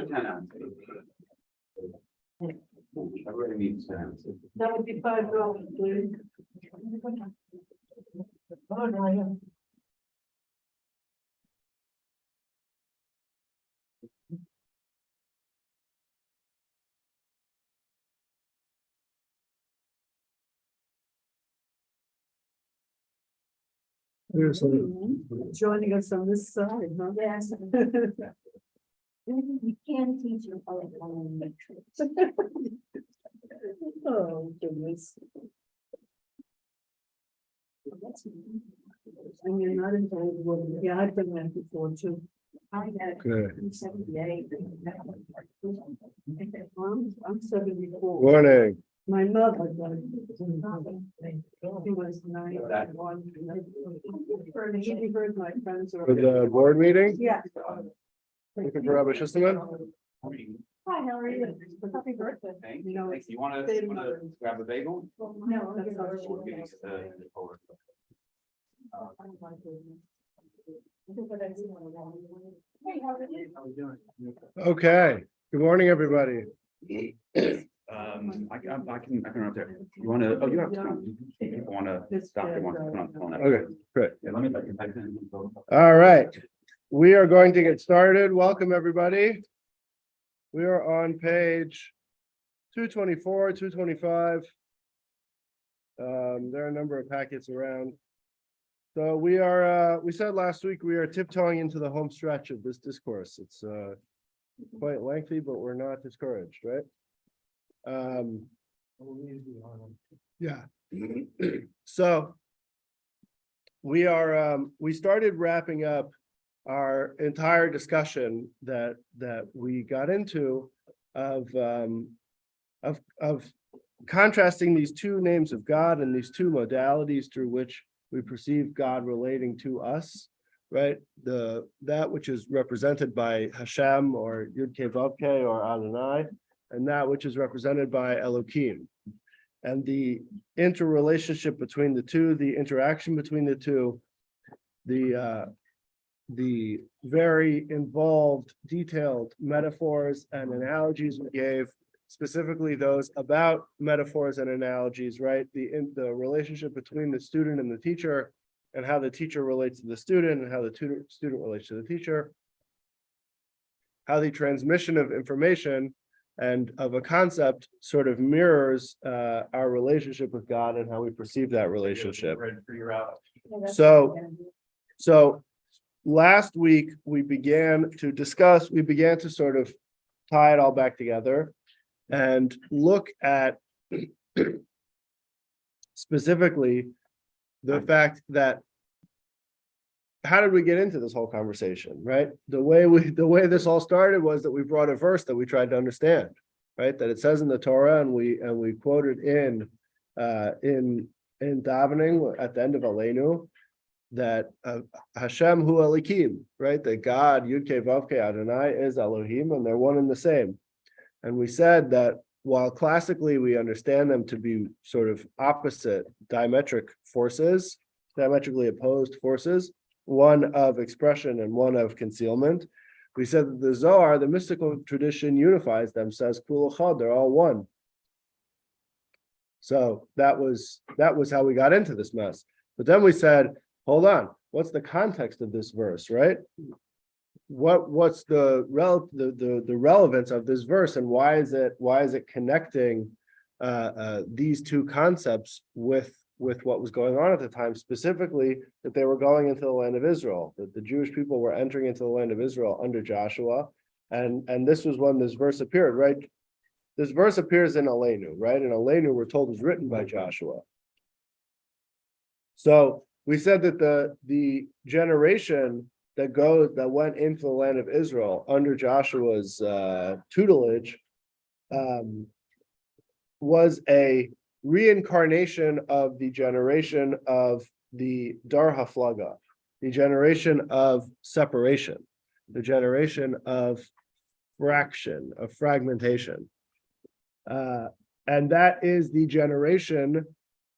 10 ounces. Everybody needs 10 ounces. That would be $5, please. Oh, no. Joining us on this side, huh? Yes. You can't teach them elementary. Oh, goodness. And you're not involved. Yeah, I've done that before too. I got Good. 78. I'm 74. Morning. My mother died. She was 91. She heard my friends. For the board meeting, Yeah. looking for Rabbi Schusterman? Hi, how are you? Happy birthday. Thanks. You know, Thanks. You wanna grab a bagel? No, That's not We'll sure. give you the forward. Hey, how are you? Okay, good morning, everybody. I can run up there. You wanna, oh, you have to come. You wanna, Doctor wants to come on the phone. Okay, great. Yeah, let me. All right, we are going to get started. Welcome, everybody. We are on page 224, 225. There are a number of packets around. So we said last week, we are tiptoeing into the home stretch of this discourse. It's quite lengthy, but we're not discouraged, right? Yeah. So we started wrapping up our entire discussion that we got into of contrasting these two names of God and these two modalities through which we perceive God relating to us, right? That which is represented by Hashem or Yud Kei Vav Kei or Adonai, and that which is represented by Elohim. And the interrelationship between the two, the interaction between the two, the very involved, detailed metaphors and analogies we gave, specifically those about metaphors and analogies, right? The relationship between the student and the teacher, and how the teacher relates to the student, and how the student relates to the teacher, how the transmission of information and of a concept sort of mirrors our relationship with God and how we perceive that relationship. So last week we began to sort of tie it all back together and look at specifically the fact that how did we get into this whole conversation, right? The way this all started was that we brought a verse that we tried to understand, right? That it says in the Torah, and we quoted in davening at the end of Aleinu, that Hashem hu Elikim, right? That God, Yud Kei Vav Kei Adonai, is Elohim, and they're one and the same. And we said that while classically we understand them to be sort of opposite diametrically opposed forces, one of expression and one of concealment, we said that the Zohar, the mystical tradition, unifies them, says Kul Echad, they're all one. So that was how we got into this mess. But then we said, hold on, what's the context of this verse, right? What's the relevance of this verse, and why is it connecting these two concepts with what was going on at the time, specifically that they were going into the land of Israel, that the Jewish people were entering into the land of Israel under Joshua, and this was when this verse appeared, right? This verse appears in Aleinu, right? And Aleinu, we're told, was written by Joshua. So we said that the generation that went into the land of Israel under Joshua's tutelage was a reincarnation of the generation of the Dar Haflaga, the generation of separation, the generation of fragmentation. And that is the generation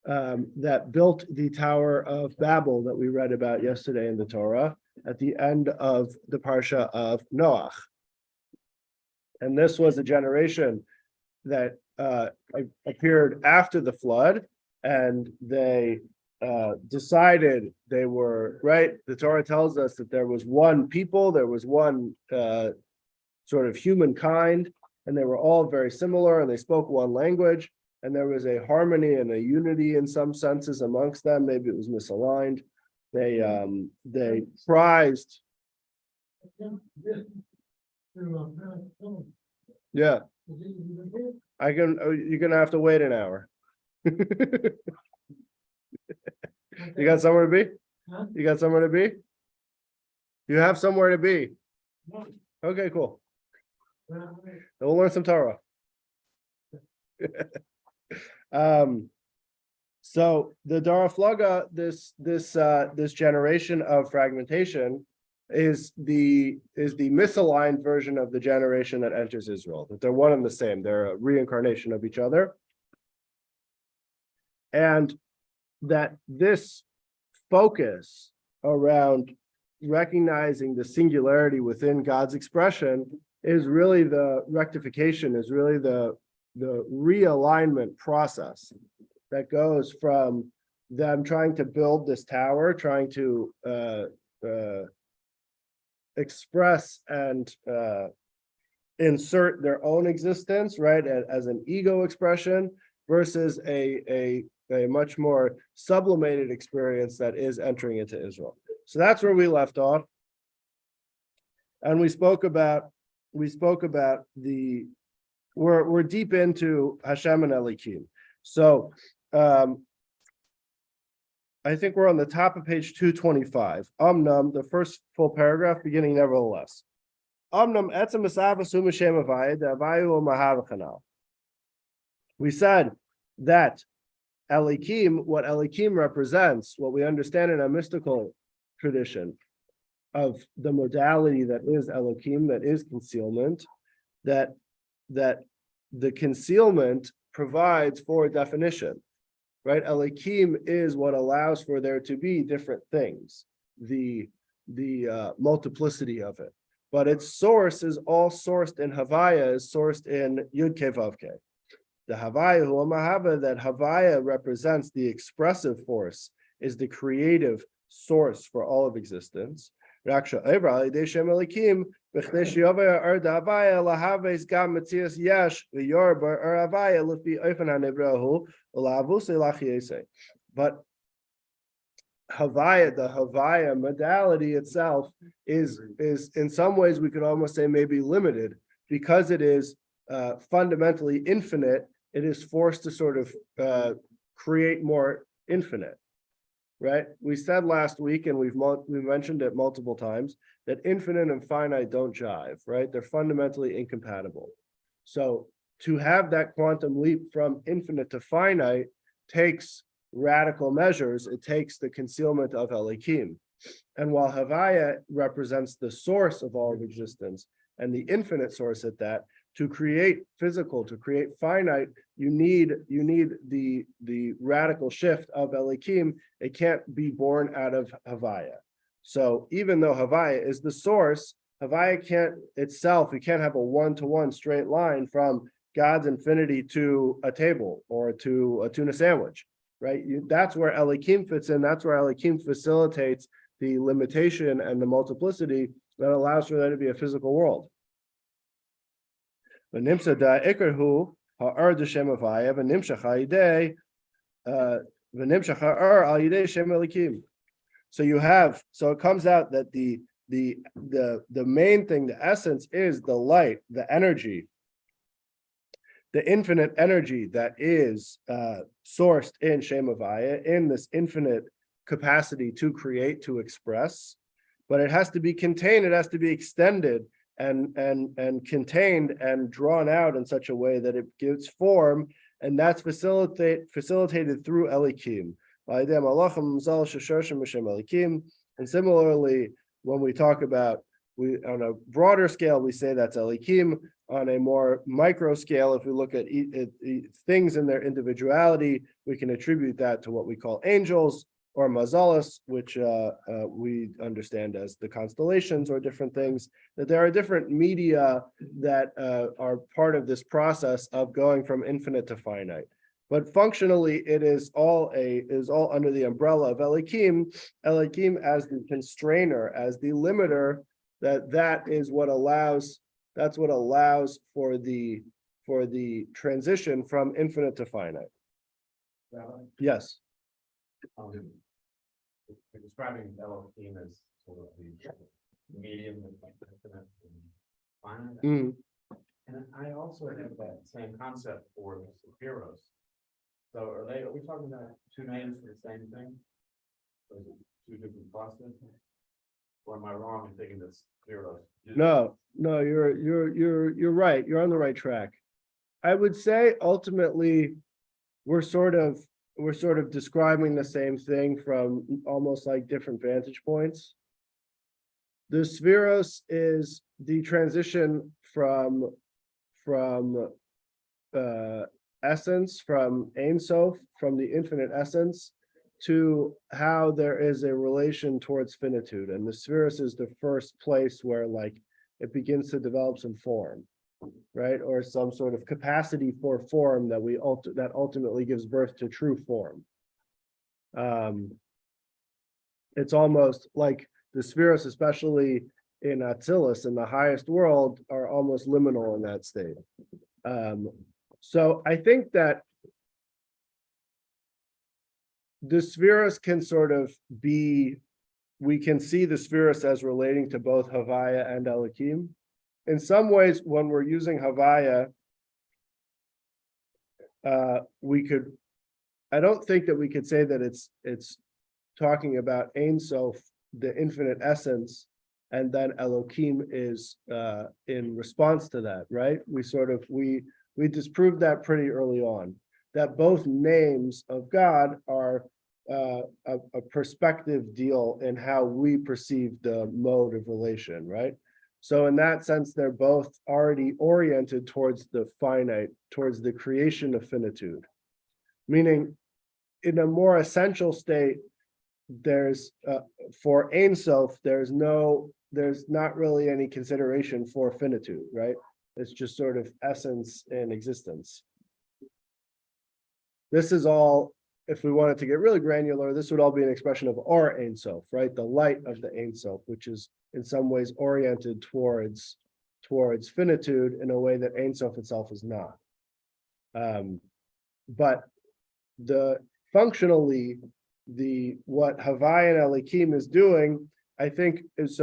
that built the Tower of Babel that we read about yesterday in the Torah at the end of the Parsha of Noach. And this was a generation that appeared after the flood, and they decided they were right. The Torah tells us that there was one people, there was one sort of humankind, and they were all very similar, and they spoke one language, and there was a harmony and a unity in some senses amongst them. Maybe it was misaligned. They prized. Yeah. You're gonna have to wait an hour. You got somewhere to be? You got somewhere to be? You have somewhere to be? Okay, cool. Then we'll learn some Torah. So the Dara Flaga, this generation of fragmentation is the misaligned version of the generation that enters Israel. That they're one and the same. They're a reincarnation of each other. And that this focus around recognizing the singularity within God's expression is really the rectification, is really the realignment process that goes from them trying to build this tower, trying to express and insert their own existence, right, as an ego expression, versus a much more sublimated experience that is entering into Israel. So that's where we left off. And we spoke about we're deep into Hashem and Elikim. So I think we're on the top of page 225. The first full paragraph beginning nevertheless. We said that Elikim, what Elikim represents, what we understand in a mystical tradition of the modality that is Elokim, that is concealment, that the concealment provides for a definition, right? Elikim is what allows for there to be different things, the multiplicity of it. But its source is all sourced in Havaya, is sourced in Yud Kei Vav Kei. The Havaya Hu Mahava, that Havaya represents the expressive force, is the creative source for all of existence. Raksha Evra Alidei Shem Elikim B'chnei Sheyavaya Ar D'Havaya Lahaves Gam Metzias Yesh V'Yor Bar Ar Havaya L'Fi Ofen HaNivrahu L'Avusei Lachiesei. But Havaya, the Havaya modality itself is in some ways we could almost say maybe limited, because it is fundamentally infinite. It is forced to sort of create more infinite, right? We said last week, and we've mentioned it multiple times, that infinite and finite don't jive, right? They're fundamentally incompatible. So to have that quantum leap from infinite to finite takes radical measures. It takes the concealment of Elikim. And while Havaya represents the source of all of existence and the infinite source at that, to create physical, to create finite, you need the radical shift of Elikim. It can't be born out of Havaya. So even though Havaya is the source, Havaya can't itself, you can't have a one-to-one straight line from God's infinity to a table or to a tuna sandwich, right? That's where Elikim fits in. That's where Elikim facilitates the limitation and the multiplicity that allows for there to be a physical world. So it comes out that the main thing, the essence, is the light, the energy, the infinite energy that is sourced in Shem Havaya, in this infinite capacity to create, to express, but it has to be contained, it has to be extended and contained and drawn out in such a way that it gives form, and that's facilitated through Elikim. And similarly, when we talk about, on a broader scale, we say that's Elikim. On a more micro scale, if we look at things in their individuality, we can attribute that to what we call angels. or mazalas, which we understand as the constellations or different things, that there are different media that are part of this process of going from infinite to finite. But functionally, it is all under the umbrella of Elohim as the constrainer, as the limiter, that is what allows, that's what allows for the transition from infinite to finite. Yes. You're describing Elohim as sort of the medium of infinite and finite. Mm. And I also have that same concept for the Sephiros. So are we talking about two names for the same thing? Or is it two different processes? Or am I wrong in thinking that's Sephiros? No, you're right. You're on the right track. I would say ultimately we're sort of describing the same thing from almost like different vantage points. The Spheros is the transition from essence, from Ein Sof, from the infinite essence, to how there is a relation towards finitude. And the Spheros is the first place where like it begins to develop some form, right? Or some sort of capacity for form that ultimately gives birth to true form. It's almost like the Spheros, especially in Atzilus, in the highest world, are almost liminal in that state. So I think that the Spheros can sort of be, we can see the Spheros as relating to both Havaya and Elohim. In some ways, when we're using Havaya, I don't think that we could say that it's talking about Ein Sof, the infinite essence, and then Elohim is in response to that, right? We disproved that pretty early on, that both names of God are a perspective deal in how we perceive the mode of relation, right? So in that sense, they're both already oriented towards the finite, towards the creation of finitude. Meaning, in a more essential state, there's for Ein Sof, there's not really any consideration for finitude, right? It's just sort of essence and existence. This is all, if we wanted to get really granular, this would all be an expression of our Ein Sof, right? The light of the Ein Sof, which is in some ways oriented towards finitude in a way that Ein Sof itself is not. But functionally, what Havaya and Elohim is doing, I think, is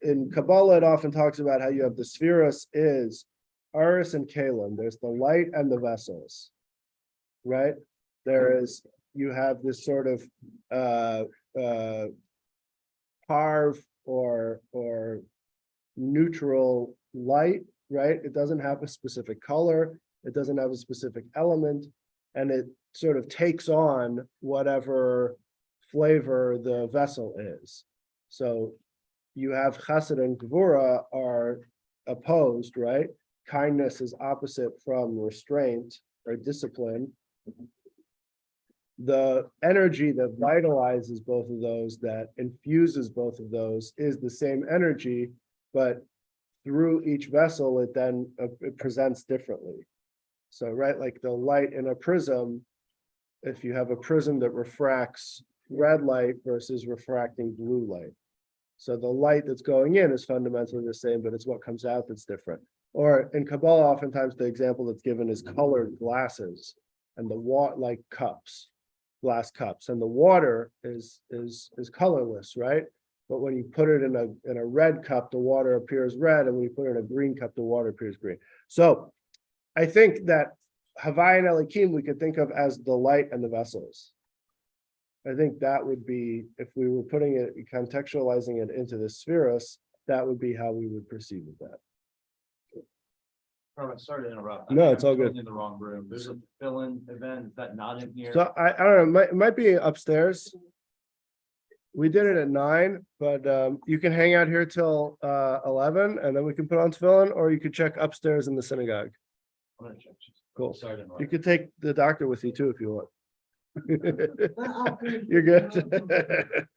in Kabbalah it often talks about how you have the Spheros is Aris and Kalim. There's the light and the vessels, right? You have this sort of parv or neutral light, right? It doesn't have a specific color, it doesn't have a specific element, and it sort of takes on whatever flavor the vessel is. So you have chesed and gvura are opposed, right? Kindness is opposite from restraint or discipline. The energy that vitalizes both of those, that infuses both of those, is the same energy, but through each vessel, it then it presents differently. So, right, like the light in a prism, if you have a prism that refracts red light versus refracting blue light. So the light that's going in is fundamentally the same, but it's what comes out that's different. Or in Kabbalah, oftentimes the example that's given is colored glasses and the water, like cups, glass cups, and the water is colorless, right? But when you put it in a red cup, the water appears red, and when you put it in a green cup, the water appears green. So I think that Havaya and Elohim we could think of as the light and the vessels. I think that would be, if we were putting it, contextualizing it into the Spheros, that would be how we would perceive that. All right, sorry to interrupt. No, I'm it's all good. totally in the wrong room. There's a fill-in event. Is that not in here? So I don't know, it might be upstairs. We did it at 9, but you can hang out here till 11, and then we can put on fill-in, or you could check upstairs in the synagogue. I'm gonna check. Cool. Sorry to interrupt. You could take the doctor with you too if you want. You're good.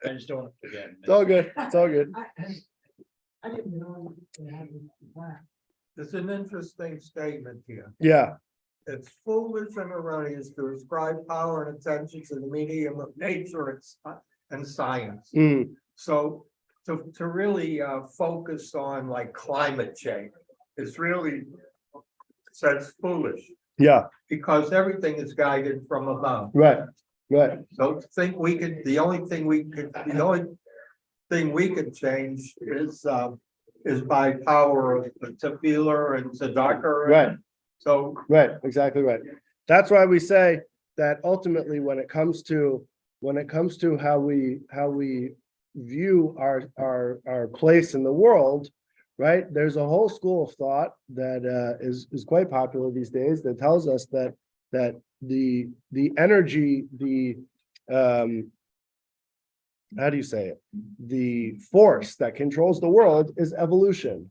I just don't want to forget. It's all good. It's all good. I didn't know. they had that. It's an interesting statement here. Yeah, It's foolish and erroneous to ascribe power and attention to the medium of nature and science. mm, So to really focus on like climate change, it's really says foolish yeah, because everything is guided from above. right, right. So to think we could, the only thing we could change is by power of tefillah and tzedakah. Right. So Right, exactly right. That's why we say that ultimately, when it comes to how we view our place in the world, right? There's a whole school of thought that is quite popular these days that tells us that the energy, how do you say it? The force that controls the world is evolution,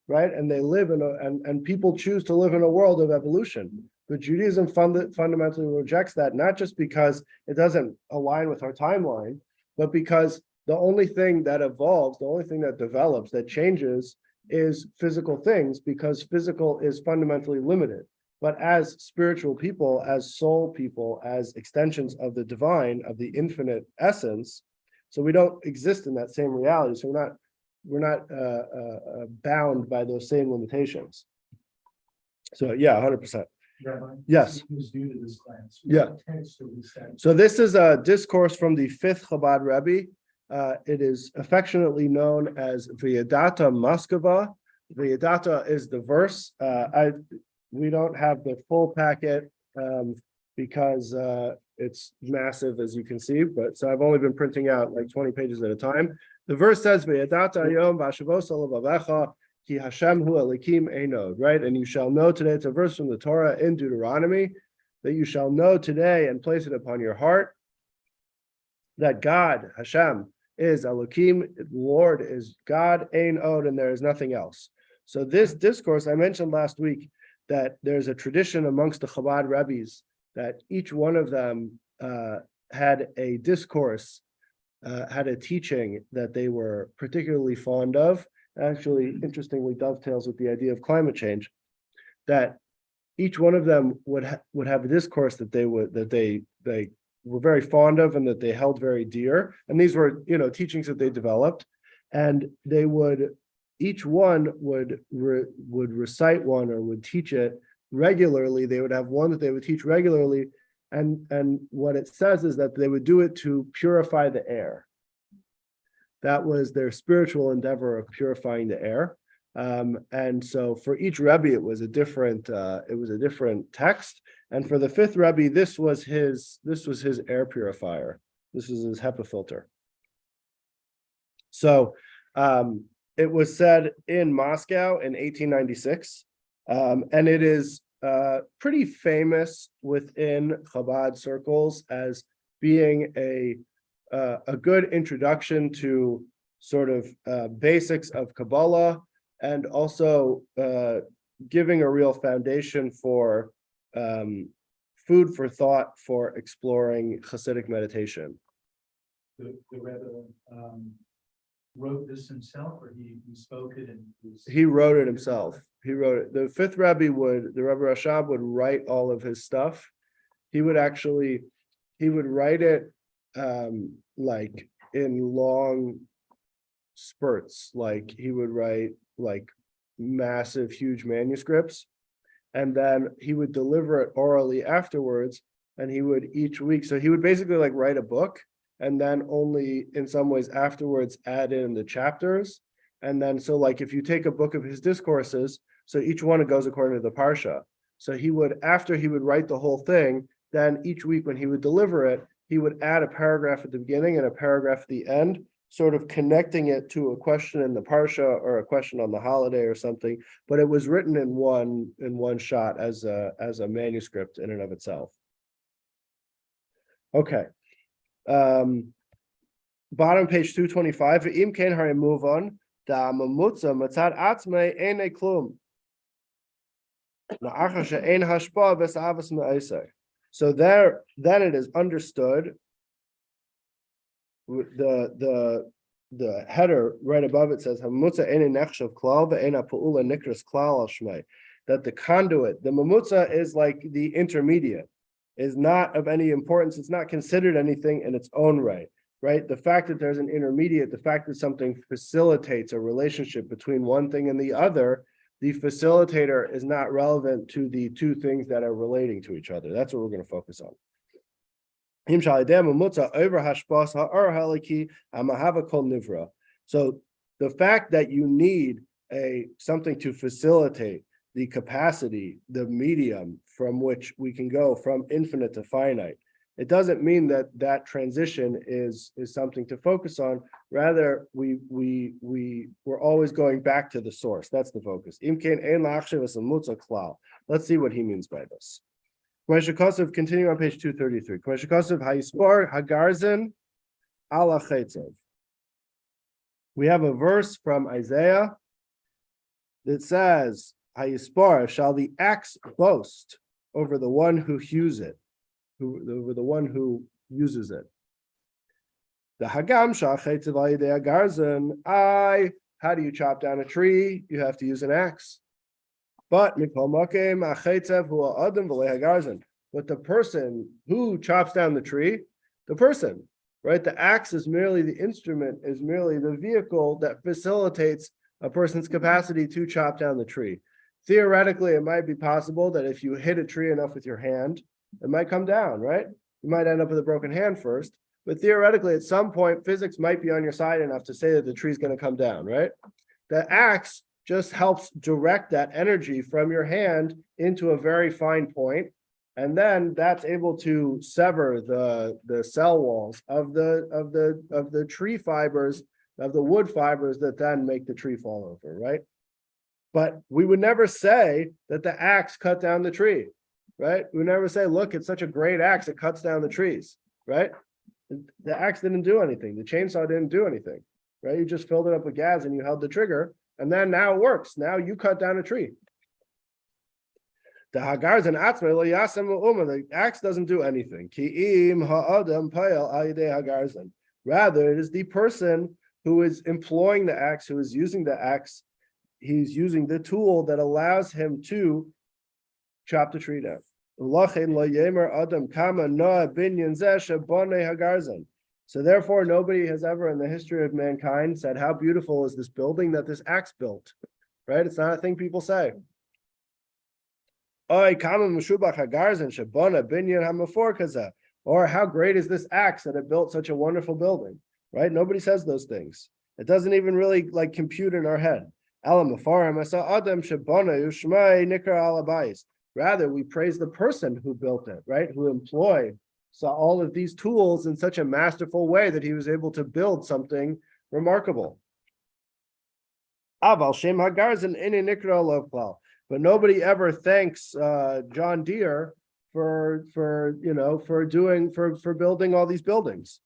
right? And they live and people choose to live in a world of evolution. But Judaism fundamentally rejects that, not just because it doesn't align with our timeline, but because the only thing that evolves, the only thing that develops, that changes is physical things, because physical is fundamentally limited. But as spiritual people, as soul people, as extensions of the divine, of the infinite essence, so we don't exist in that same reality. So we're not bound by those same limitations. So yeah, 100%. Yes. Yeah. So this is a discourse from the fifth Chabad Rebbe. It is affectionately known as Vayada'ata Moskova. Vayada'ata is the verse. We don't have the full packet because it's massive, as you can see, but so I've only been printing out like 20 pages at a time. The verse says, Vayada'ata hayom v'ashavos levavecha ki Hashem hu elikim einod, right? And you shall know today, it's a verse from the Torah in Deuteronomy, that you shall know today and place it upon your heart, that God, Hashem, is Elohim, Lord is God, Ein Od, and there is nothing else. So this discourse, I mentioned last week that there's a tradition amongst the Chabad rabbis that each one of them had a discourse, had a teaching that they were particularly fond of. Actually, interestingly, dovetails with the idea of climate change. That each one of them would have a discourse that they were very fond of and that they held very dear. And these were, teachings that they developed, and they would, each one would recite one or would teach it regularly. They would have one that they would teach regularly. And what it says is that they would do it to purify the air. That was their spiritual endeavor of purifying the air. And so for each Rebbe, it was a different text. And for the fifth Rebbe, this was his air purifier. This is his HEPA filter. So it was said in Moscow in 1896, and it is pretty famous within Chabad circles as being a good introduction to sort of basics of Kabbalah, and also giving a real foundation for food for thought for exploring Hasidic meditation. The Rebbe wrote this himself, or he spoke it and he wrote it himself. He wrote it. The fifth Rebbe the Rebbe Rashab would write all of his stuff. He would write it like in long spurts. Like he would write like massive, huge manuscripts, and then he would deliver it orally afterwards. And he would each week, so he would basically like write a book, and then only in some ways afterwards add in the chapters. And then so like if you take a book of his discourses, so each one goes according to the parsha. So after he would write the whole thing, then each week when he would deliver it, he would add a paragraph at the beginning and a paragraph at the end, sort of connecting it to a question in the parsha or a question on the holiday or something. But it was written in one shot as a manuscript in and of itself. Okay. Bottom page 225. Im ken hari move on. Da mamutza matzad atzmei ene klum. Na'achar she'en hashpa v'sa'avas me'aseh. So then it is understood. The header right above it says Hamutza ene nechshav klal ve'ena pu'ula nikras klal al shmei, that the conduit, the mamutza is like the intermediate, is not of any importance. It's not considered anything in its own right. The fact that there's an intermediate, the fact that something facilitates a relationship between one thing and the other, the facilitator is not relevant to the two things that are relating to each other. That's what we're going to focus on. So the fact that you need something to facilitate the capacity, the medium from which we can go from infinite to finite, it doesn't mean that transition is something to focus on. Rather, we're always going back to the source. That's the focus. Let's see what he means by this. Continue on page 233. We have a verse from Isaiah that says, Hayispar, shall the axe boast over the one who hews it, over the one who uses it. The Hagam Shachetzav Ayidei Garzon, how do you chop down a tree? You have to use an axe. But the person who chops down the tree, the person, right? The axe is merely the instrument, is merely the vehicle that facilitates a person's capacity to chop down the tree. Theoretically, it might be possible that if you hit a tree enough with your hand, it might come down, right? You might end up with a broken hand first, but theoretically, at some point, physics might be on your side enough to say that the tree is going to come down, right? The axe just helps direct that energy from your hand into a very fine point, and then that's able to sever the cell walls of the tree fibers, of the wood fibers that then make the tree fall over, right? But we would never say that the axe cut down the tree, right? We would never say, look, it's such a great axe, it cuts down the trees, right? The axe didn't do anything. The chainsaw didn't do anything, right? You just filled it up with gas and you held the trigger, and then now it works. Now you cut down a tree. The axe doesn't do anything. Rather, it is the person who is employing the axe, who is using the axe. He's using the tool that allows him to chop the tree down. So therefore, nobody has ever in the history of mankind said, how beautiful is this building that this axe built, right? It's not a thing people say. Or how great is this axe that it built such a wonderful building, right? Nobody says those things. It doesn't even really compute in our head. Rather, we praise the person who built it, right? Who employed all of these tools in such a masterful way that he was able to build something remarkable. But nobody ever thanks John Deere for building all these buildings.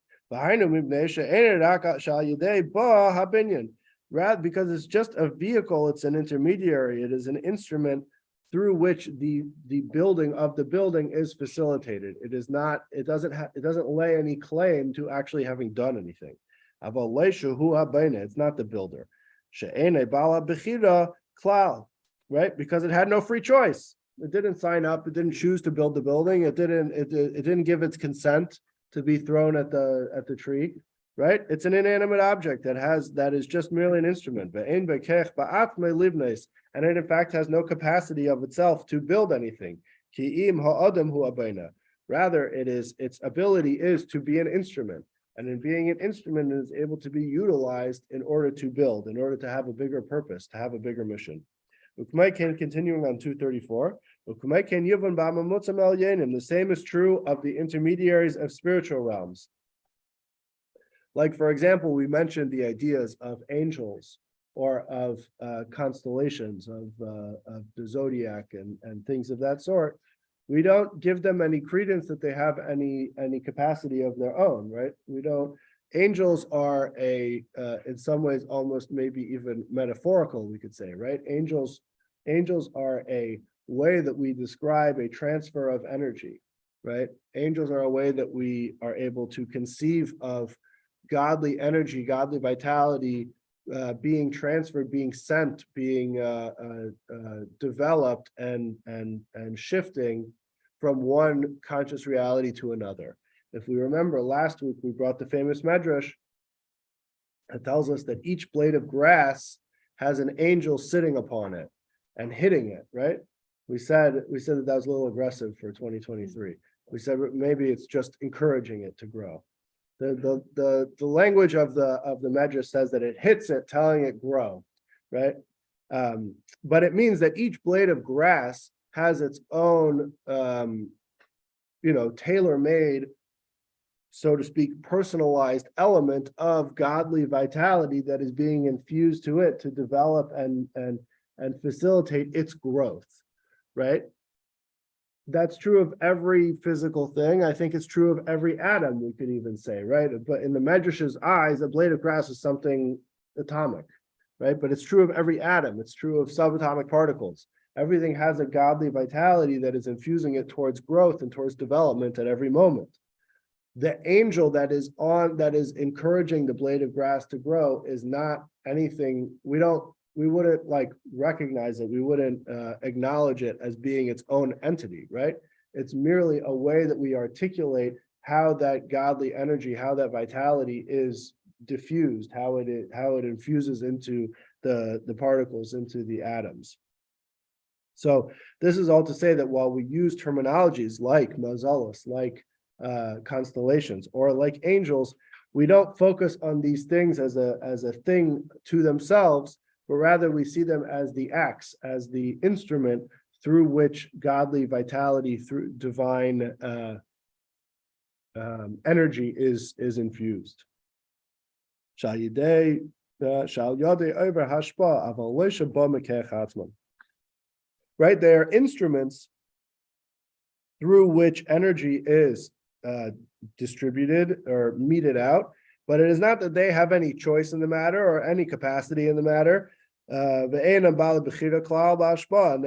Rather, because it's just a vehicle, it's an intermediary, it is an instrument through which the building of the building is facilitated. It doesn't lay any claim to actually having done anything. It's not the builder. Right? Because it had no free choice. It didn't sign up, it didn't choose to build the building, it didn't give its consent to be thrown at the tree. Right? It's an inanimate object that is just merely an instrument. And it in fact has no capacity of itself to build anything. Rather, its ability is to be an instrument. And in being an instrument, it is able to be utilized in order to build, in order to have a bigger purpose, to have a bigger mission. Continuing on 234. The same is true of the intermediaries of spiritual realms. Like, for example, we mentioned the ideas of angels or of constellations, of the zodiac and things of that sort. We don't give them any credence that they have any capacity of their own, right? We don't. Angels are in some ways almost maybe even metaphorical, we could say, right? Angels are a way that we describe a transfer of energy, right? Angels are a way that we are able to conceive of godly energy, godly vitality, being transferred, being sent, being developed and shifting from one conscious reality to another. If we remember last week, we brought the famous medrash that tells us that each blade of grass has an angel sitting upon it and hitting it, right? We said that was a little aggressive for 2023. We said maybe it's just encouraging it to grow. The language of the medrash says that it hits it, telling it grow, right? But it means that each blade of grass has its own, tailor-made, so to speak, personalized element of godly vitality that is being infused to it to develop and facilitate its growth, right? That's true of every physical thing. I think it's true of every atom, we could even say, right? But in the Medrash's eyes, a blade of grass is something atomic, right? But it's true of every atom. It's true of subatomic particles. Everything has a godly vitality that is infusing it towards growth and towards development at every moment. The angel that is encouraging the blade of grass to grow is not anything, we wouldn't like recognize it. We wouldn't acknowledge it as being its own entity, right? It's merely a way that we articulate how that godly energy, how that vitality is diffused, how it infuses into the particles, into the atoms. So this is all to say that while we use terminologies like mazalos, like constellations, or like angels, we don't focus on these things as a thing to themselves, but rather we see them as the axe, as the instrument through which godly vitality, through divine energy is infused. Right, they are instruments through which energy is distributed or meted out, but it is not that they have any choice in the matter or any capacity in the matter. And they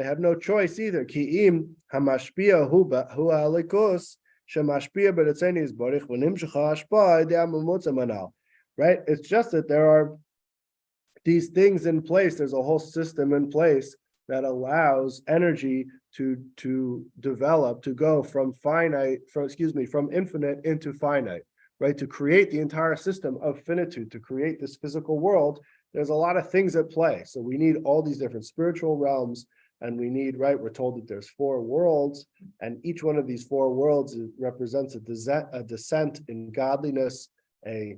have no choice either. Right? It's just that there are these things in place. There's a whole system in place that allows energy to develop, to go from infinite into finite, right? To create the entire system of finitude, to create this physical world. There's a lot of things at play. So we need all these different spiritual realms, and we need, right? We're told that there's 4 worlds, and each one of these 4 worlds represents a descent in godliness, a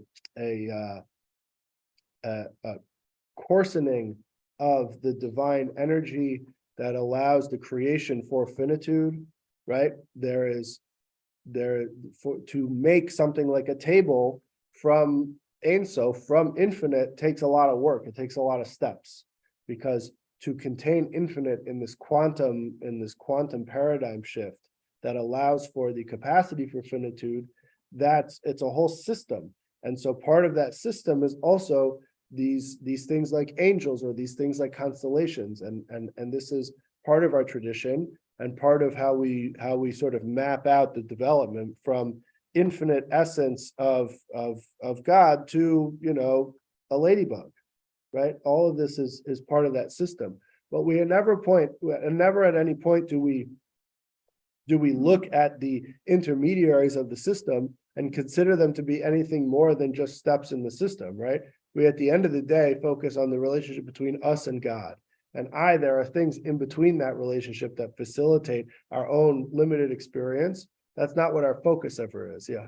coarsening of the divine energy that allows the creation for finitude, right? To make something like a table from Ein Sof, from infinite, takes a lot of work. It takes a lot of steps, because to contain infinite in this quantum paradigm shift that allows for the capacity for finitude, it's a whole system. And so part of that system is also these things like angels, or these things like constellations, and this is part of our tradition and part of how we sort of map out the development from infinite essence of God to a ladybug, right? All of this is part of that system. But never at any point do we look at the intermediaries of the system and consider them to be anything more than just steps in the system, right? We, at the end of the day, focus on the relationship between us and God. And there are things in between that relationship that facilitate our own limited experience. That's not what our focus ever is. Yeah.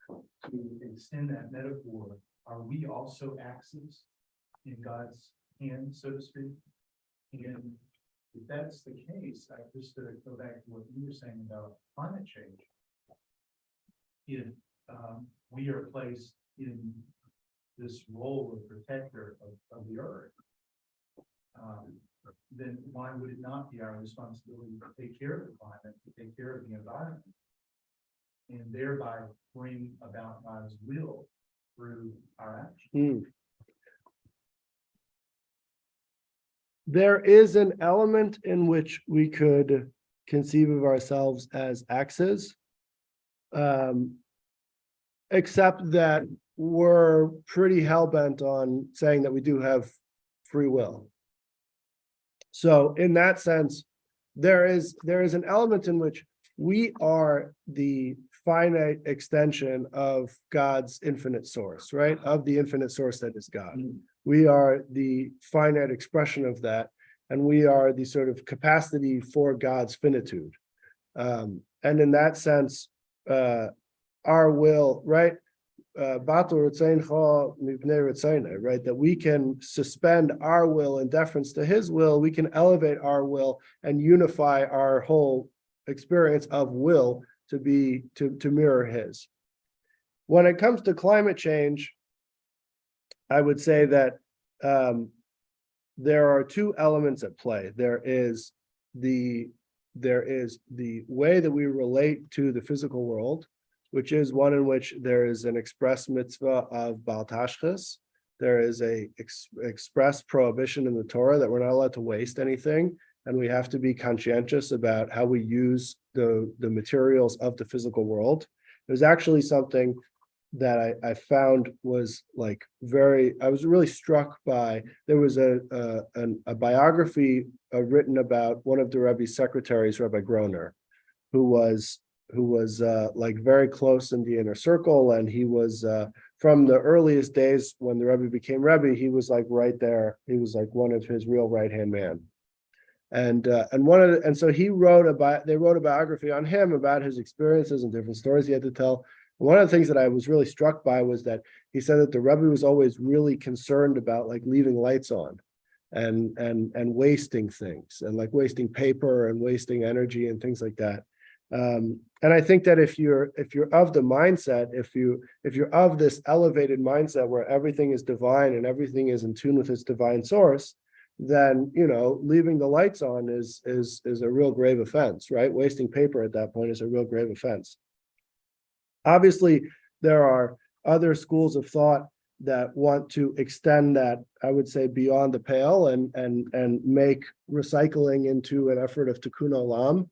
To extend that metaphor, are we also axes in God's hand, so to speak? And if that's the case, I just to go back to what you were saying about climate change. If we are placed in this role of protector of the earth, then why would it not be our responsibility to take care of the climate, to take care of the environment, and thereby bring about God's will through our actions? There is an element in which we could conceive of ourselves as axes, Except that we're pretty hell-bent on saying that we do have free will. So in that sense, there is an element in which we are the finite extension of God's infinite source, right? Of the infinite source that is God. We are the finite expression of that, and we are the sort of capacity for God's finitude. And in that sense, our will, right? Right, that we can suspend our will in deference to his will, we can elevate our will and unify our whole experience of will to mirror his. When it comes to climate change, I would say that there are two elements at play. There is the way that we relate to the physical world, which is one in which there is an express mitzvah of Bal Tashchis. There is a express prohibition in the Torah that we're not allowed to waste anything, and we have to be conscientious about how we use the materials of the physical world. There's actually something that I found was like I was really struck by. There was a biography written about one of the Rebbe's secretaries, Rabbi Groner, who was like very close in the inner circle, and he was from the earliest days when the Rebbe became Rebbe, he was like right there. He was like one of his real right-hand man. And so they wrote a biography on him about his experiences and different stories he had to tell. One of the things that I was really struck by was that he said that the Rebbe was always really concerned about like leaving lights on and wasting things, and like wasting paper and wasting energy and things like that. And I think that if you're of the mindset, if you're of this elevated mindset where everything is divine and everything is in tune with its divine source, then leaving the lights on is a real grave offense, right? Wasting paper at that point is a real grave offense. Obviously, there are other schools of thought that want to extend that, I would say, beyond the pale and make recycling into an effort of tikkun olam.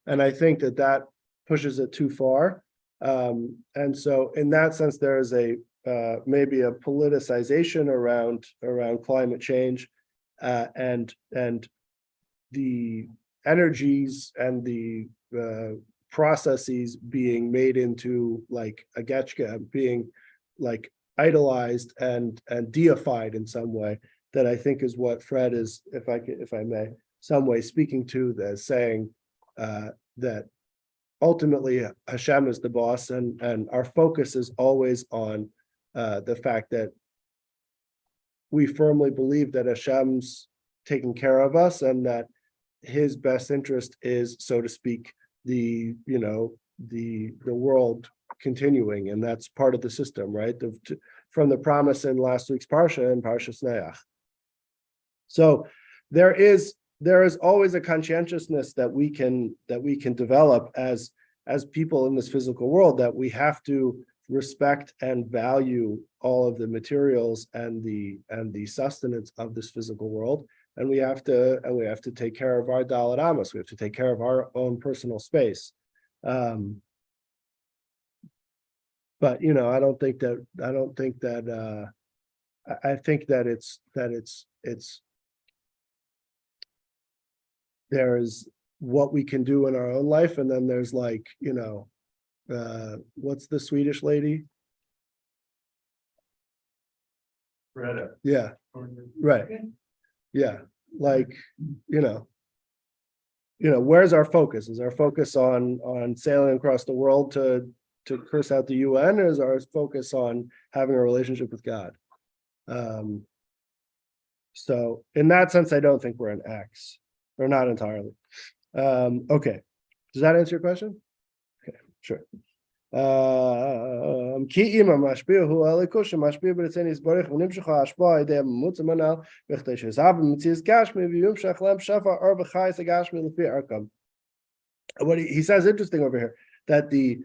And I think that pushes it too far. And so in that sense, there is maybe a politicization around climate change and the energies and the processes being made into like a getchka, being like idolized and deified in some way, that I think is what Fred is, if I may, some way speaking to, that saying that ultimately Hashem is the boss, and our focus is always on the fact that we firmly believe that Hashem's taking care of us, and that his best interest is, so to speak, the world continuing, and that's part of the system, right? From the promise in last week's Parsha and Parshas Neach. So there is always a conscientiousness that we can develop as people in this physical world, that we have to respect and value all of the materials and the sustenance of this physical world, and we have to take care of our Dalet Amos. We have to take care of our own personal space. But I think that it's there is what we can do in our own life, and then there's like, what's the Swedish lady? Greta. Yeah, right. Yeah, like, where's our focus? Is our focus on sailing across the world to curse out the UN, or is our focus on having a relationship with God? So in that sense, I don't think we're an X, or not entirely. Okay, does that answer your question? Okay, sure. כי אם המשפיע הוא הליכוז שמשפיע ברצון יסברך ונמשך ההשפעה על ידי הממוצע מנהל בכדי שזהב במציאות גשמי וימשך להם שפע אור בחייס הגשמי לפי ערכם. What he says interesting over here, that the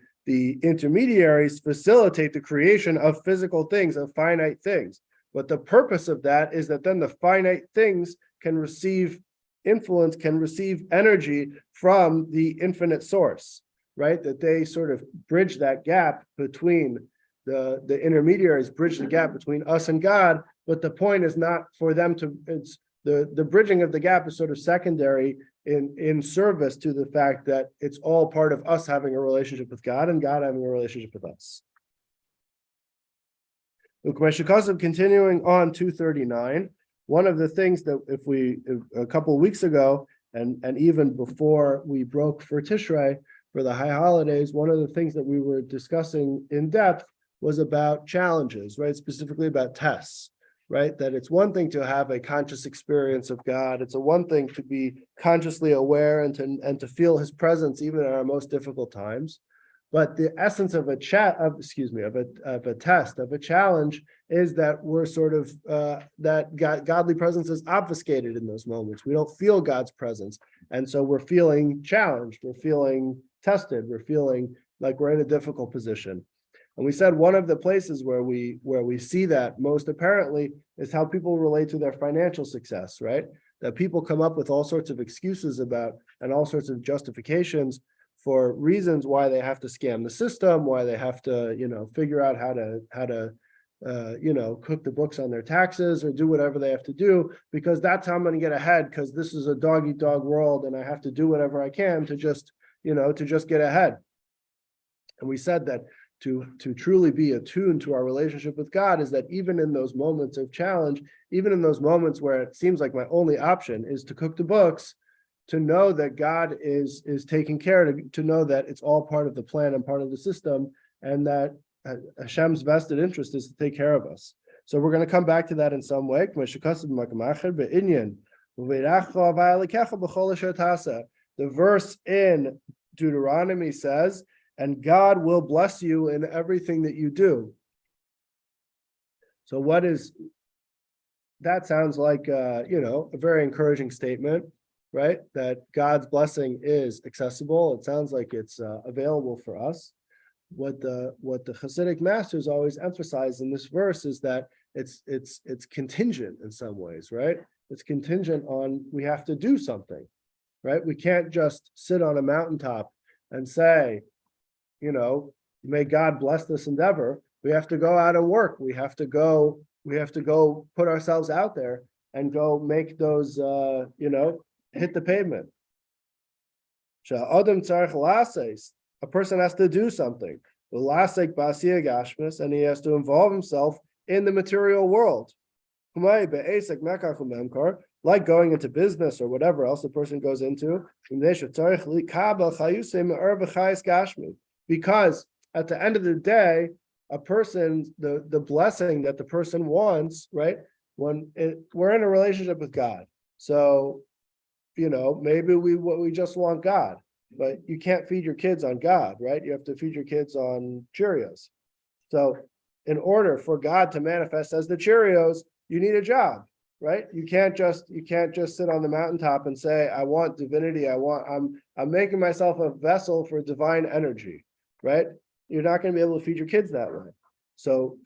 intermediaries facilitate the creation of physical things, of finite things, but the purpose of that is that then the finite things can receive influence, can receive energy from the infinite source. right? That they sort of bridge that gap between the intermediaries, bridge the gap between us and God. But the point is not for them to, it's the bridging of the gap is sort of secondary in service to the fact that it's all part of us having a relationship with God and God having a relationship with us. Continuing on 239, one of the things that if a couple of weeks ago, and even before we broke for Tishrei, for the high holidays, one of the things that we were discussing in depth was about challenges, right? Specifically about tests, right? That it's one thing to have a conscious experience of God. It's a one thing to be consciously aware and to feel his presence even in our most difficult times. But the essence of a test, of a challenge, is that we're sort of that godly presence is obfuscated in those moments. We don't feel God's presence, and so we're feeling challenged. We're feeling tested. We're feeling like we're in a difficult position. And we said one of the places where we see that most apparently is how people relate to their financial success, right? That people come up with all sorts of excuses about and all sorts of justifications for reasons why they have to scam the system, why they have to, figure out how to cook the books on their taxes or do whatever they have to do, because that's how I'm going to get ahead, because this is a dog eat dog world and I have to do whatever I can to just get ahead. And we said that to truly be attuned to our relationship with God is that even in those moments of challenge, even in those moments where it seems like my only option is to cook the books, to know that God is taking care, to know that it's all part of the plan and part of the system, and that Hashem's vested interest is to take care of us. So we're going to come back to that in some way. The verse in Deuteronomy says, and God will bless you in everything that you do. So that sounds like a very encouraging statement, right? That God's blessing is accessible. It sounds like it's available for us. What the Hasidic masters always emphasize in this verse is that it's contingent in some ways, right? It's contingent on we have to do something, right? We can't just sit on a mountaintop and say, may God bless this endeavor. We have to go out and work. We have to go put ourselves out there and go make those, hit the pavement. A person has to do something. And he has to involve himself in the material world. Like going into business or whatever else the person goes into. Because at the end of the day, a person, the blessing that the person wants, right? We're in a relationship with God. So, maybe we just want God, but you can't feed your kids on God, right? You have to feed your kids on Cheerios. So in order for God to manifest as the Cheerios, you need a job, right? You can't just sit on the mountaintop and say, I want divinity. I'm making myself a vessel for divine energy, right? You're not going to be able to feed your kids that way. So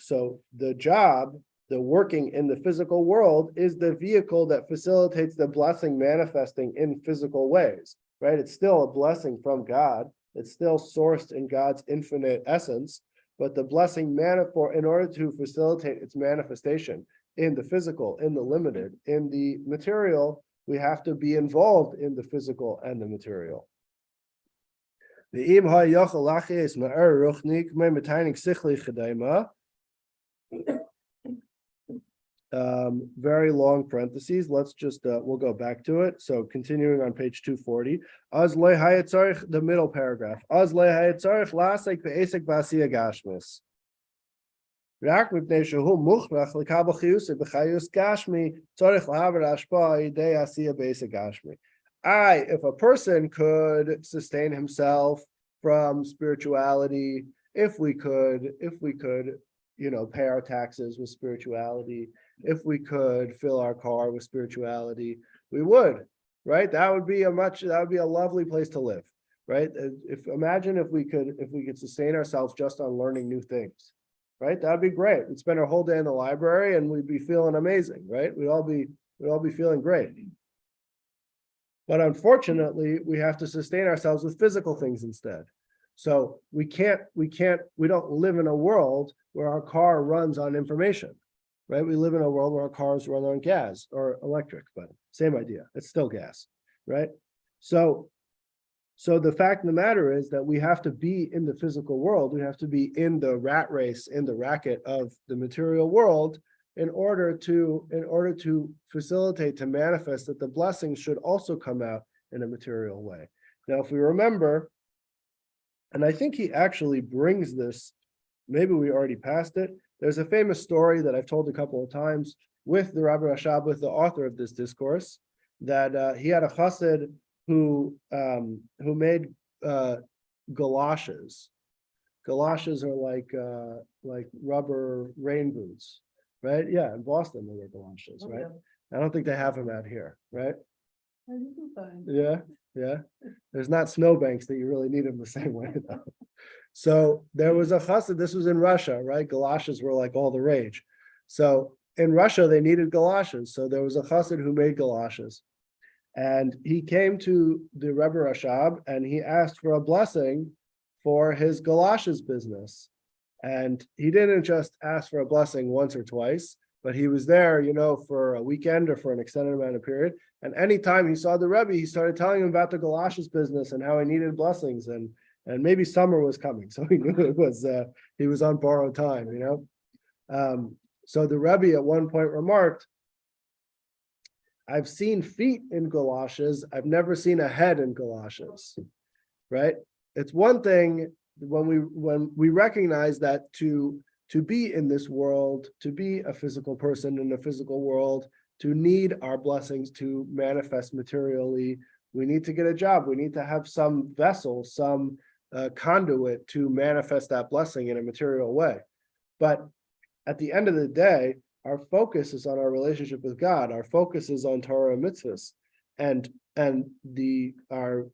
the job, the working in the physical world, is the vehicle that facilitates the blessing manifesting in physical ways, right? It's still a blessing from God. It's still sourced in God's infinite essence, but the blessing in order to facilitate its manifestation in the physical, in the limited, in the material, we have to be involved in the physical and the material. Very long parentheses. Let's just we'll go back to it. So continuing on page 240, the middle paragraph. If a person could sustain himself from spirituality, if we could, pay our taxes with spirituality, if we could fill our car with spirituality, we would, right? That would be a lovely place to live, right? Imagine if we could sustain ourselves just on learning new things, right? That'd be great. We'd spend our whole day in the library and we'd be feeling amazing, right? We'd all be feeling great. But unfortunately, we have to sustain ourselves with physical things instead. So we don't live in a world where our car runs on information, right? We live in a world where our cars run on gas or electric, but same idea. It's still gas, right? So the fact of the matter is that we have to be in the physical world. We have to be in the rat race, in the racket of the material world in order to facilitate, to manifest that the blessings should also come out in a material way. Now, if we remember, and I think he actually brings this, maybe we already passed it. There's a famous story that I've told a couple of times with the Rabbi Rashab, with the author of this discourse, that he had a chassid who made galoshes. Galoshes are like rubber rain boots, right? Yeah, in Boston they wear galoshes, right? I don't think they have them out here, right? Yeah. There's not snowbanks that you really need them the same way though. So there was a chassid, this was in Russia, right? Galoshes were like all the rage. So in Russia, they needed galoshes. So there was a chassid who made galoshes. And he came to the Rebbe Rashab and he asked for a blessing for his galoshes business. And he didn't just ask for a blessing once or twice, but he was there, for a weekend or for an extended amount of period. And anytime he saw the Rebbe, he started telling him about the galoshes business and how he needed blessings. And maybe summer was coming, so he knew he was on borrowed time, So the Rebbe at one point remarked, I've seen feet in galoshes, I've never seen a head in galoshes, right? It's one thing when we recognize that to be in this world, to be a physical person in a physical world, to need our blessings to manifest materially, we need to get a job, we need to have some vessel, some conduit to manifest that blessing in a material way. But at the end of the day, our focus is on our relationship with God. Our focus is on Torah and mitzvahs, and our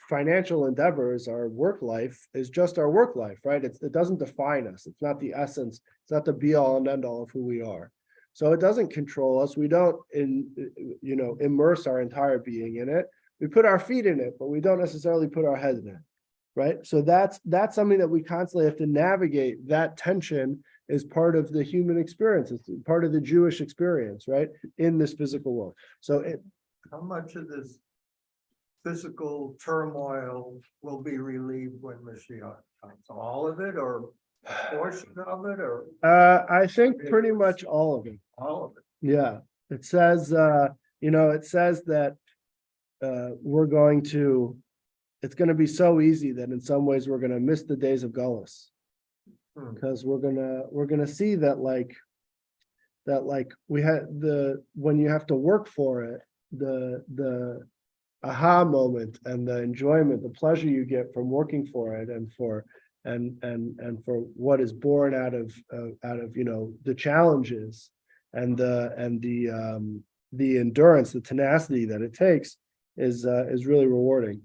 financial endeavors, our work life is just our work life, right? It doesn't define us. It's not the essence. It's not the be all and end all of who we are. So it doesn't control us. We don't immerse our entire being in it. We put our feet in it, but we don't necessarily put our head in it. Right. So that's something that we constantly have to navigate. That tension is part of the human experience. It's part of the Jewish experience, right? In this physical world. So how much of this physical turmoil will be relieved when Mashiach comes? All of it or a portion of it or? I think pretty much all of it. All of it. Yeah. It says, it says that it's going to be so easy that in some ways we're going to miss the days of Gullus, because we're going to see that we had when you have to work for it, the aha moment and the enjoyment, the pleasure you get from working for it and for what is born out of the challenges and the endurance, the tenacity that it takes is really rewarding.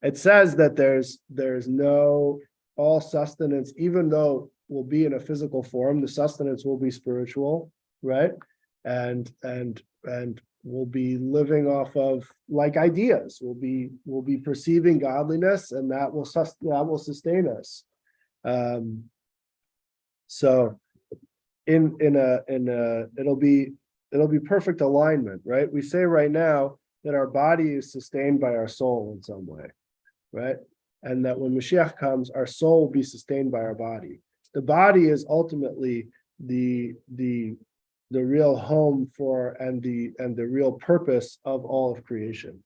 It says that there's no all sustenance, even though we'll be in a physical form, the sustenance will be spiritual, right? And we'll be living off of like ideas. We'll be perceiving godliness, and that will sustain us. So it'll be perfect alignment, right? We say right now that our body is sustained by our soul in some way, right? And that when Mashiach comes, our soul will be sustained by our body. The body is ultimately the real home for and the real purpose of all of creation,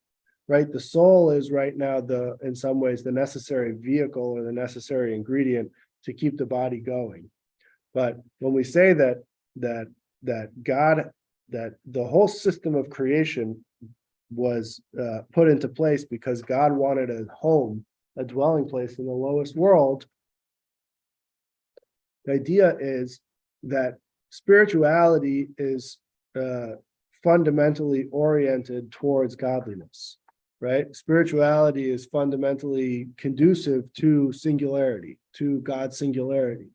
right? The soul is right now in some ways the necessary vehicle or the necessary ingredient to keep the body going. But when we say that the whole system of creation was put into place because God wanted a home, a dwelling place in the lowest world, the idea is that spirituality is fundamentally oriented towards godliness, right? Spirituality is fundamentally conducive to singularity, to God's singularity.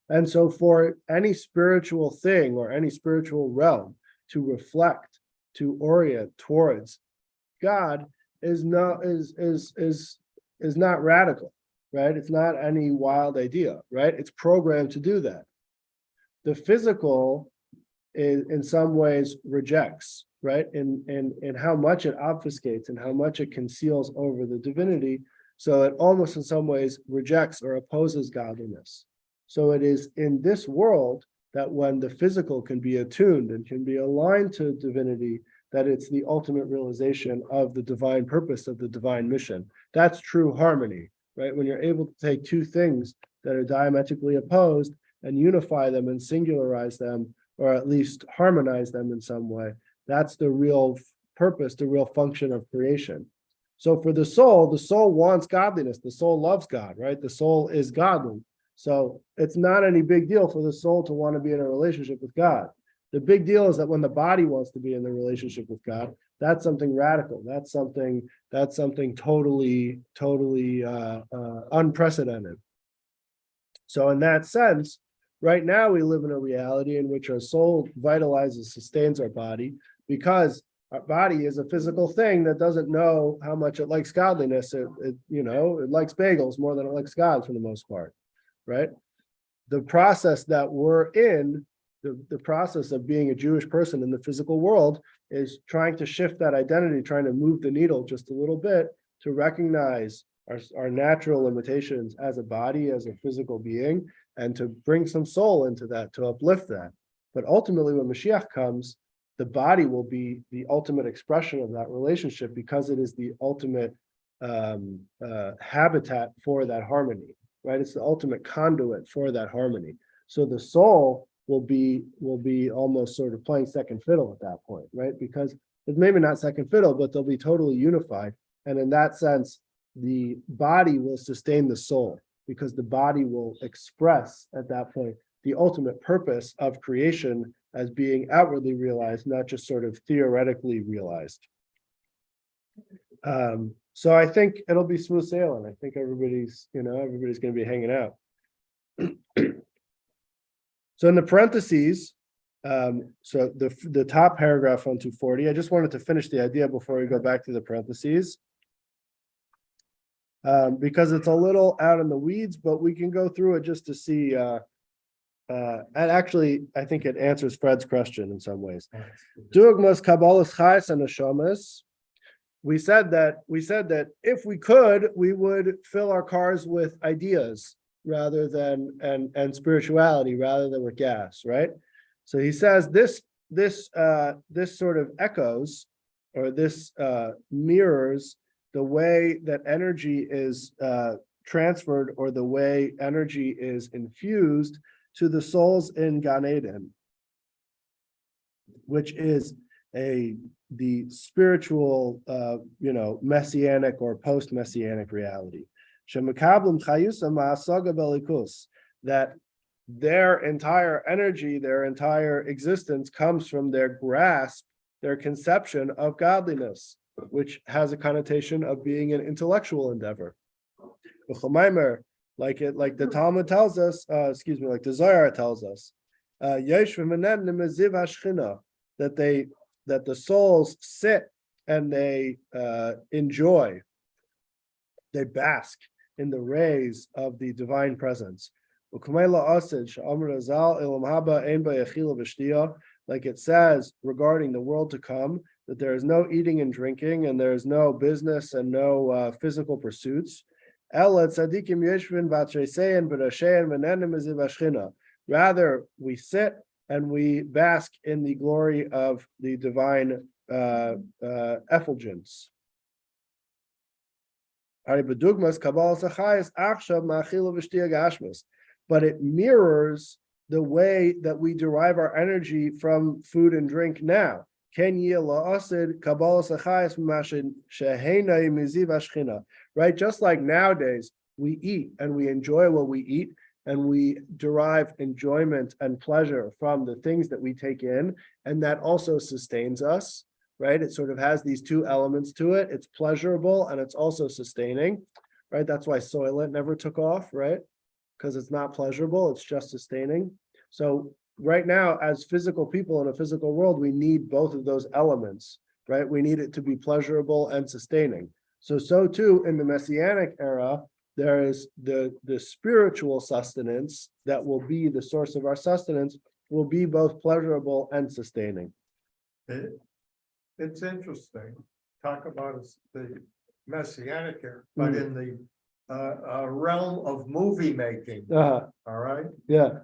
And so for any spiritual thing or any spiritual realm to reflect, to orient towards God is not radical. right? It's not any wild idea, right? It's programmed to do that. The physical in some ways rejects, right? In how much it obfuscates and how much it conceals over the divinity. So it almost in some ways rejects or opposes godliness. So it is in this world that when the physical can be attuned and can be aligned to divinity, that it's the ultimate realization of the divine purpose of the divine mission. That's true harmony, right? When you're able to take two things that are diametrically opposed and unify them and singularize them, or at least harmonize them in some way, that's the real purpose, the real function of creation. So for the soul wants godliness. The soul loves God, right? The soul is godly. So it's not any big deal for the soul to want to be in a relationship with God. The big deal is that when the body wants to be in the relationship with God, that's something radical. That's something totally unprecedented. So in that sense, right now we live in a reality in which our soul vitalizes, sustains our body, because our body is a physical thing that doesn't know how much it likes godliness. It likes bagels more than it likes God for the most part, right? The process that we're in, the process of being a Jewish person in the physical world, is trying to shift that identity, trying to move the needle just a little bit to recognize our natural limitations as a body, as a physical being, and to bring some soul into that, to uplift that. But ultimately, when Mashiach comes, the body will be the ultimate expression of that relationship, because it is the ultimate habitat for that harmony, right? It's the ultimate conduit for that harmony. So the soul will be almost sort of playing second fiddle at that point, right? Because it's maybe not second fiddle, but they'll be totally unified. And in that sense, the body will sustain the soul, because the body will express at that point the ultimate purpose of creation as being outwardly realized, not just sort of theoretically realized. So I think it'll be smooth sailing. I think everybody's going to be hanging out. So in the parentheses, so the top paragraph on 240, I just wanted to finish the idea before we go back to the parentheses. Because it's a little out in the weeds, but we can go through it just to see. And actually, I think it answers Fred's question in some ways. Dugmas Kabbalah's chayes and neshamas. We said that if we could, we would fill our cars with ideas rather than and spirituality rather than with gas, right? So he says this sort of echoes, or this mirrors the way that energy is transferred, or the way energy is infused to the souls in Gan Eden, which is the spiritual, messianic or post-messianic reality. That their entire energy, their entire existence comes from their grasp, their conception of godliness, which has a connotation of being an intellectual endeavor. Like the Talmud tells us, like the Zohar tells us, that the souls sit and they enjoy, they bask in the rays of the divine presence. Like it says regarding the world to come, that there is no eating and drinking, and there is no business and no physical pursuits. Rather, we sit and we bask in the glory of the divine effulgence. But it mirrors the way that we derive our energy from food and drink now. Right? Just like nowadays, we eat and we enjoy what we eat, and we derive enjoyment and pleasure from the things that we take in, and that also sustains us, right? It sort of has these two elements to it. It's pleasurable and it's also sustaining, right? That's why Soylent never took off, right? Because it's not pleasurable, it's just sustaining. So right now, as physical people in a physical world, we need both of those elements, right? We need it to be pleasurable and sustaining. So too, in the Messianic era, there is the spiritual sustenance that will be the source of our sustenance, will be both pleasurable and sustaining. It's interesting, talk about the messianic here, but in the realm of movie making, all right? Yeah,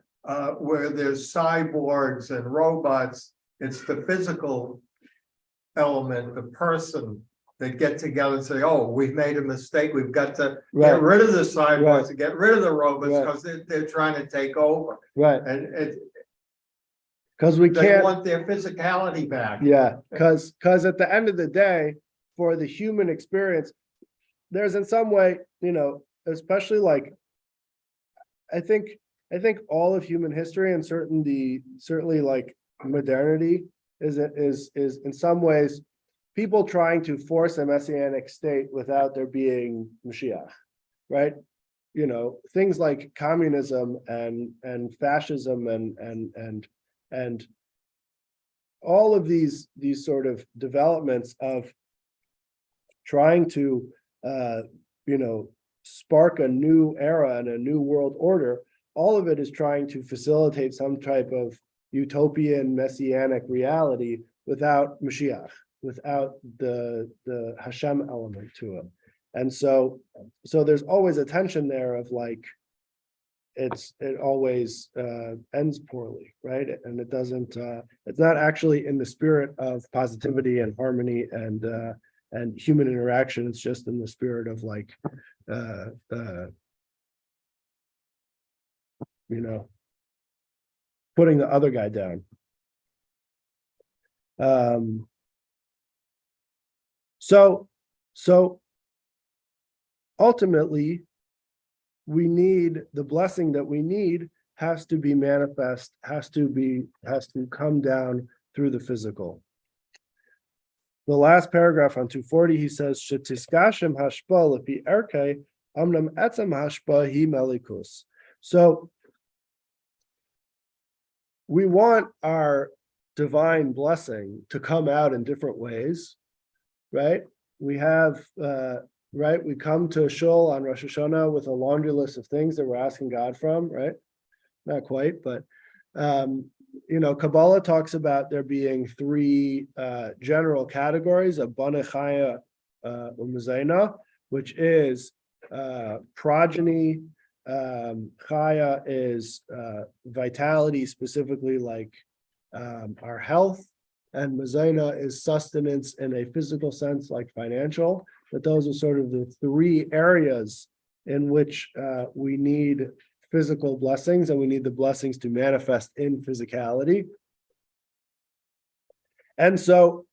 Where there's cyborgs and robots, it's the physical element, the person that get together and say, oh, we've made a mistake, we've got to right, get rid of the cyborgs Right. and get rid of the robots Right. because they're trying to take over. right, And because we they can't. want their physicality back. Yeah, because at the end of the day, for the human experience, there's in some way, especially like, I think all of human history and certainly like modernity is in some ways people trying to force a messianic state without there being Mashiach, right? Things like communism and fascism and all of these sort of developments of trying to spark a new era and a new world order, all of it is trying to facilitate some type of utopian messianic reality without Mashiach, without the Hashem element to it. And so there's always a tension there of like, it always ends poorly, right? And it doesn't, it's not actually in the spirit of positivity and harmony and human interaction. It's just in the spirit of like, putting the other guy down. So ultimately, we need the blessing that we need has to be manifest, has to come down through the physical. The last paragraph on 240, he says, "Shetiskashem hashpa lepi erkei amnam etzem hashpa hi melikus." So we want our divine blessing to come out in different ways, right? We have right? We come to Shul on Rosh Hashanah with a laundry list of things that we're asking God from, right? Not quite, but Kabbalah talks about there being three general categories of Bana Chaya U'Mezayna, which is progeny. Chaya is vitality, specifically like our health, and Mezayna is sustenance in a physical sense, like financial. But those are sort of the three areas in which we need physical blessings, and we need the blessings to manifest in physicality. And so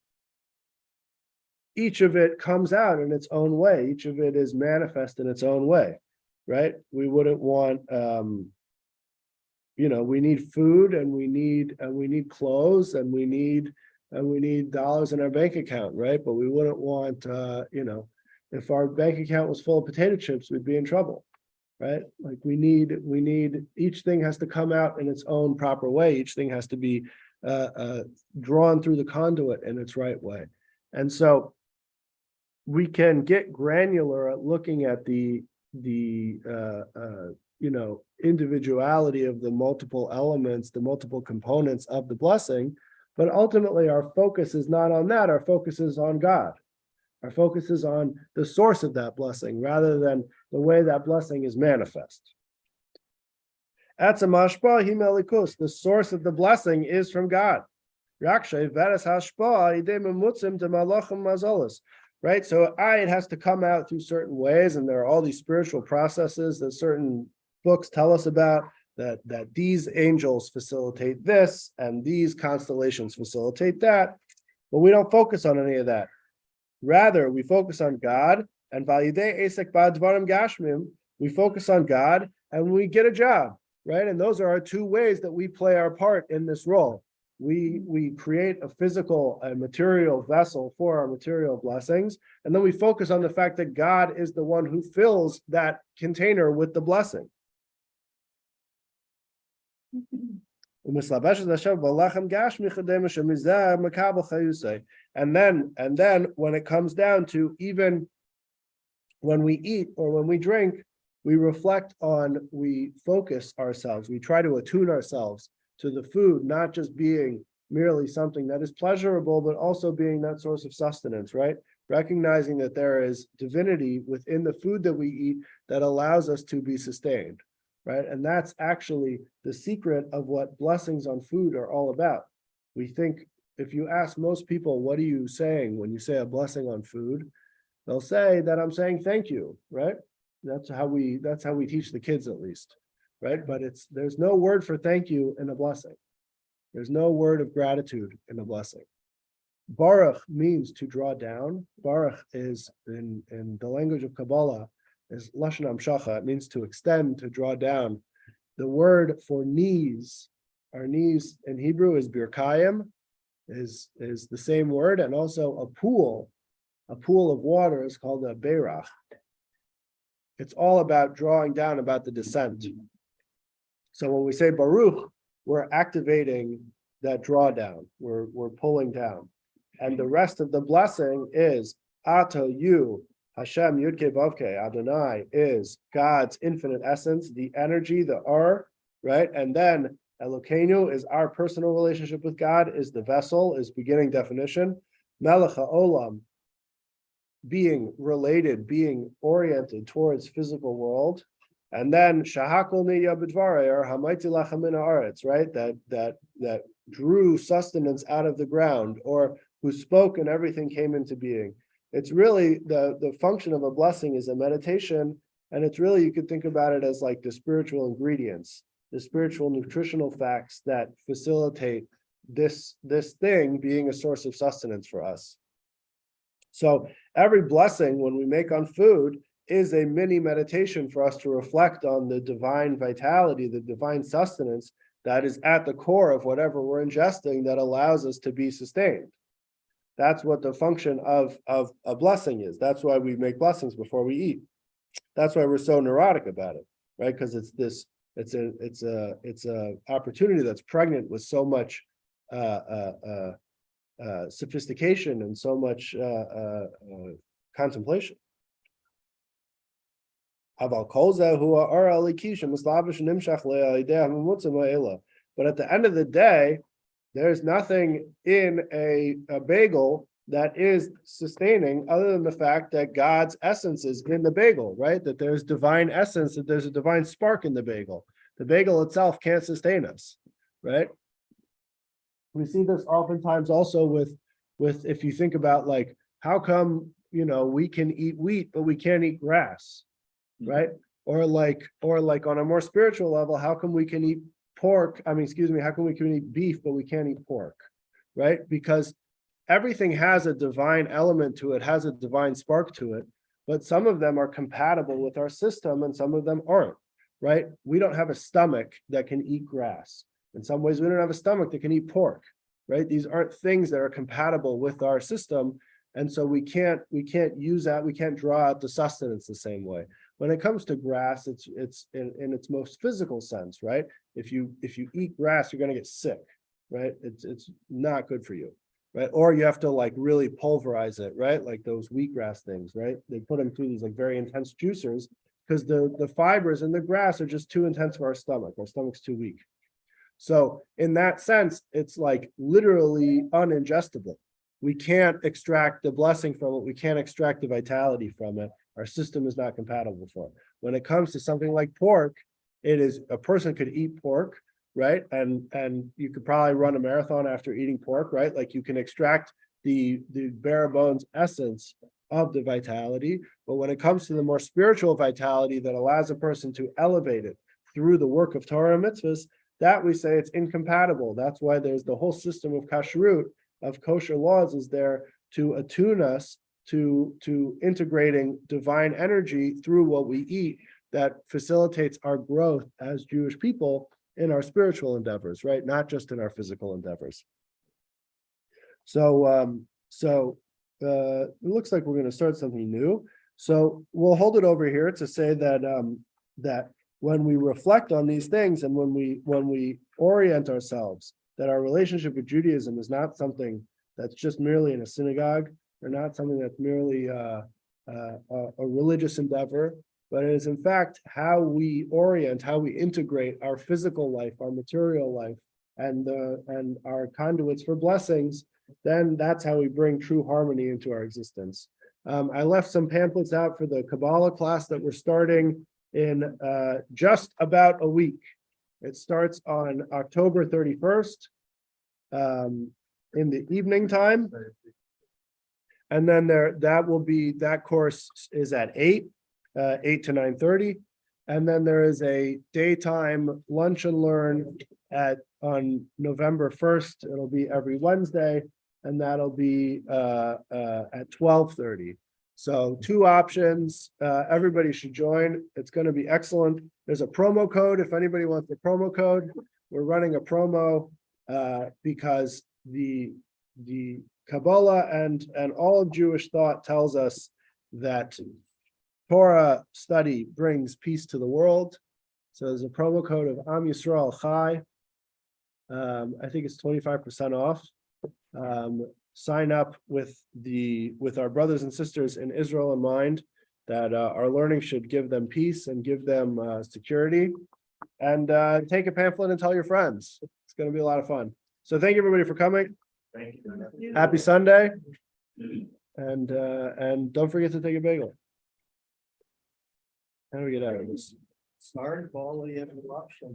each of it comes out in its own way. Each of it is manifest in its own way, right? We wouldn't want, we need food, and we need clothes, and we need dollars in our bank account, right? But we wouldn't want, if our bank account was full of potato chips, we'd be in trouble, right? Like we need, each thing has to come out in its own proper way. Each thing has to be drawn through the conduit in its right way. And so we can get granular at looking at the individuality of the multiple elements, the multiple components of the blessing. But ultimately, our focus is not on that. Our focus is on God. Our focus is on the source of that blessing rather than the way that blessing is manifest. The source of the blessing is from God. Right? So it has to come out through certain ways, and there are all these spiritual processes that certain books tell us about. That these angels facilitate this and these constellations facilitate that, but we don't focus on any of that. Rather, we focus on God, and we focus on God and we get a job, right? And those are our two ways that we play our part in this role. We create a physical, a material vessel for our material blessings, and then we focus on the fact that God is the one who fills that container with the blessing. And then when it comes down to, even when we eat or when we drink, we reflect on, we focus ourselves, we try to attune ourselves to the food, not just being merely something that is pleasurable, but also being that source of sustenance, right? Recognizing that there is divinity within the food that we eat that allows us to be sustained, right? And that's actually the secret of what blessings on food are all about. We think, if you ask most people, what are you saying when you say a blessing on food? They'll say that I'm saying thank you, right? That's how we teach the kids, at least, right? But there's no word for thank you in a blessing. There's no word of gratitude in a blessing. Baruch means to draw down. Baruch is in the language of Kabbalah is lashon hamshacha. It means to extend, to draw down. The word for knees, our knees in Hebrew is birkayim, is the same word, and also a pool of water is called a beirach. It's all about drawing down, about the descent. So when we say Baruch, we're activating that drawdown. We're pulling down. And the rest of the blessing is Ato, you, Hashem, Yudke Vavke, Adonai is God's infinite essence, the energy, the right? And then Elokeinu is our personal relationship with God, is the vessel, is beginning definition. Melech HaOlam, being related, being oriented towards physical world. And then Shahakol Niya B'dvarei, or Hamaiti Lachem Min Haaretz, right? That drew sustenance out of the ground, or who spoke and everything came into being. It's really the function of a blessing is a meditation, and it's really, you could think about it as like the spiritual ingredients, the spiritual nutritional facts that facilitate this thing being a source of sustenance for us. So every blessing when we make on food is a mini meditation for us to reflect on the divine vitality, the divine sustenance that is at the core of whatever we're ingesting that allows us to be sustained. That's what the function of a blessing is. That's why we make blessings before we eat. That's why we're so neurotic about it, right? Because it's a opportunity that's pregnant with so much sophistication and so much contemplation. But at the end of the day, there's nothing in a bagel that is sustaining other than the fact that God's essence is in the bagel, right? That there's divine essence, that there's a divine spark in the bagel. The bagel itself can't sustain us, right? We see this oftentimes also with if you think about like, how come, we can eat wheat, but we can't eat grass, right? Or like on a more spiritual level, how come we can eat how come we can eat beef, but we can't eat pork, right? Because everything has a divine element to it, has a divine spark to it, but some of them are compatible with our system and some of them aren't, right? We don't have a stomach that can eat grass. In some ways, we don't have a stomach that can eat pork, right? These aren't things that are compatible with our system. And so we can't use that, we can't draw out the sustenance the same way. When it comes to grass, it's in its most physical sense, right? If you eat grass, you're going to get sick, right? It's not good for you, right? Or you have to like really pulverize it, right? Like those wheatgrass things, right? They put them through these like very intense juicers because the fibers in the grass are just too intense for our stomach. Our stomach's too weak. So in that sense, it's like literally uningestible. We can't extract the blessing from it. We can't extract the vitality from it. Our system is not compatible for it. When it comes to something like pork, it is a person could eat pork, right? And you could probably run a marathon after eating pork, right? Like you can extract the bare bones essence of the vitality. But when it comes to the more spiritual vitality that allows a person to elevate it through the work of Torah and mitzvahs, that we say it's incompatible. That's why there's the whole system of kashrut, of kosher laws, is there to attune us to integrating divine energy through what we eat that facilitates our growth as Jewish people in our spiritual endeavors, right? Not just in our physical endeavors. So it looks like we're going to start something new. So we'll hold it over here to say that that when we reflect on these things and when we orient ourselves, that our relationship with Judaism is not something that's just merely in a synagogue, or not something that's merely a religious endeavor, but it is in fact how we orient, how we integrate our physical life, our material life, and our conduits for blessings, then that's how we bring true harmony into our existence. I left some pamphlets out for the Kabbalah class that we're starting in just about a week. It starts on October 31st in the evening time. And then that course is at 8 to 9:30. And then there is a daytime lunch and learn on November 1st. It'll be every Wednesday, and that'll be at 12:30. So 2 options. Everybody should join. It's going to be excellent. There's a promo code if anybody wants the promo code. We're running a promo because the Kabbalah and all of Jewish thought tells us that Torah study brings peace to the world. So there's a promo code of Am Yisrael Chai. I think it's 25% off. Sign up with our brothers and sisters in Israel in mind, that our learning should give them peace and give them security. And take a pamphlet and tell your friends. It's going to be a lot of fun. So thank you everybody for coming. Thank you. Happy Sunday. And don't forget to take a bagel. How do we get out of this? Sorry for all the interruption.